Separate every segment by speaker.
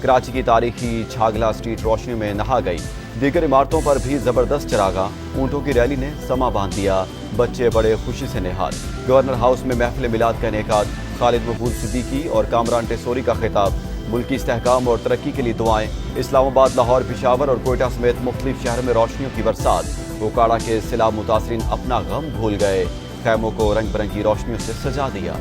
Speaker 1: کراچی کی تاریخی چھاگلا اسٹریٹ روشنی میں نہا گئی۔ دیگر عمارتوں پر بھی زبردست چراغاں، اونٹوں کی ریلی نے سما باندھ دیا، بچے بڑے خوشی سے نہال۔ گورنر ہاؤس میں محفل میلاد کا انعقاد، خالد مقبول صدیقی اور کامران ٹیسوری کا خطاب، ملکی استحکام اور ترقی کے لیے دعائیں۔ اسلام آباد، لاہور، پشاور اور کوئٹہ سمیت مختلف شہروں میں روشنیوں کی برسات۔ اوکاڑا کے سیلاب متاثرین اپنا غم بھول گئے، خیموں کو رنگ برنگی روشنیوں سے سجا دیا۔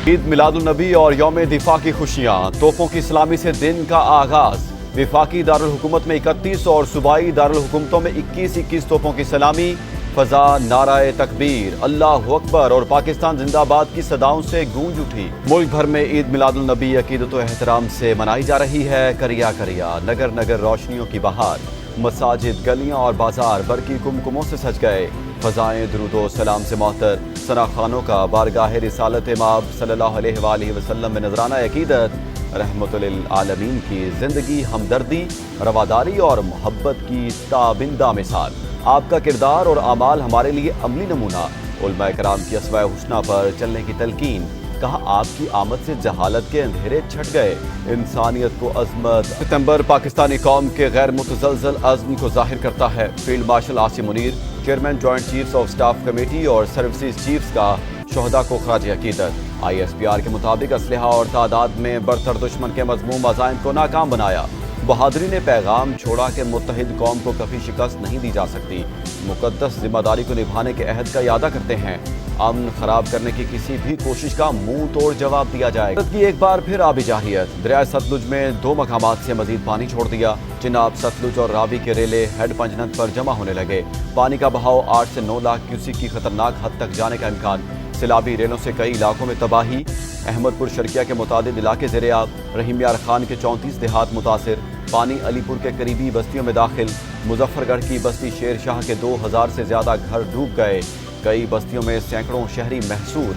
Speaker 1: عید میلاد النبی اور یوم دفاع کی خوشیاں، توپوں کی سلامی سے دن کا آغاز۔ وفاقی دارالحکومت میں 31 اور صوبائی دارالحکومتوں میں 21 توپوں کی سلامی، فضا نعرہ تکبیر، اللہ اکبر اور پاکستان زندہ باد کی صداؤں سے گونج اٹھی۔ ملک بھر میں عید میلاد النبی عقیدت و احترام سے منائی جا رہی ہے۔ کریا کریا، نگر نگر روشنیوں کی بہار، مساجد، گلیاں اور بازار برقی کمکموں سے سج گئے۔ فضائیں درود و سلام سے معطر، ثنا خوانوں کا بارگاہ رسالت مآب صلی اللہ علیہ وآلہ وسلم میں نذرانہ عقیدت، رحمت للعالمین کی زندگی، ہمدردی، رواداری اور محبت کی تابندہ مثال۔ آپ کا کردار اور اعمال ہمارے لیے عملی نمونہ۔ علماء کرام کی اسوہ حسنہ پر چلنے کی تلقین، کہا آپ کی آمد سے جہالت کے اندھیرے چھٹ گئے، انسانیت کو عظمت۔ ستمبر پاکستانی قوم کے غیر متزلزل عزم کو ظاہر کرتا ہے۔ Field marshal Asim Munir, chairman joint chiefs of staff committee اور سروسز چیفز کا شہداء کو خراج عقیدت۔ ISPR کے مطابق اسلحہ اور تعداد میں برتر دشمن کے مذموم عزائم کو ناکام بنایا۔ بہادری نے پیغام چھوڑا کہ متحد قوم کو کبھی شکست نہیں دی جا سکتی۔ مقدس ذمہ داری کو نبھانے کے عہد کا اعادہ کرتے ہیں۔ امن خراب کرنے کی کسی بھی کوشش کا منہ توڑ جواب دیا جائے گا۔ کی ایک بار پھر آبی جارحیت، دریائے ستلج میں 2 مقامات سے مزید پانی چھوڑ دیا۔ چناب، ستلج اور راوی کے ریلے ہیڈ پنجنت پر جمع ہونے لگے۔ پانی کا بہاؤ 8 سے 9 لاکھ کیوسک کی خطرناک حد تک جانے کا امکان۔ سیلابی ریلوں سے کئی علاقوں میں تباہی۔ احمد پور شرقیہ کے متعدد علاقے زیر آب۔ رحیم یار خان کے 34 دیہات متاثر۔ پانی علی پور کے قریبی بستیوں میں داخل۔ مظفر گڑھ کی بستی شیر شاہ کے 2000 سے زیادہ گھر ڈوب گئے۔ کئی بستیوں میں سینکڑوں شہری محصور۔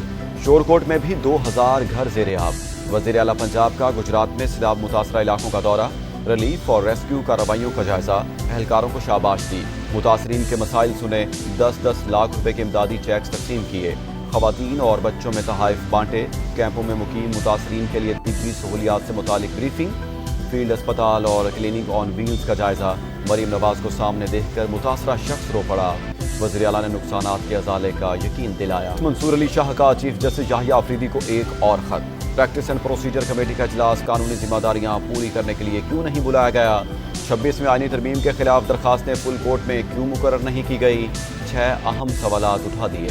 Speaker 1: شورکوٹ میں بھی 2000 گھر زیر آب۔ وزیر اعلیٰ پنجاب کا گجرات میں سیلاب متاثرہ علاقوں کا دورہ، ریلیف اور ریسکیو کارروائیوں کا جائزہ، اہلکاروں کو شاباش دی۔ متاثرین کے مسائل سنے، 10-10 لاکھ روپے کے امدادی چیکس تقسیم کیے۔ خواتین اور بچوں میں تحائف بانٹے۔ کیمپوں میں مقیم متاثرین کے لیے طبی سہولیات سے متعلق بریفنگ۔ فیلڈ اسپتال اور کلینک آن ویلز کا جائزہ۔ مریم نواز کو سامنے دیکھ کر متاثرہ شخص رو پڑا۔ وزیر اعلیٰ نے نقصانات کے ازالے کا یقین دلایا۔ منصور علی شاہ کا چیف جسٹس یحییٰ آفریدی کو ایک اور خط۔ پریکٹس اینڈ پروسیجر کمیٹی کا اجلاس، قانونی ذمہ داریاں پوری کرنے کے لیے کیوں نہیں بلایا گیا؟ 26ویں آئینی ترمیم کے خلاف درخواستیں فل کورٹ میں کیوں مقرر نہیں کی گئی؟ 6 اہم سوالات اٹھا دیے۔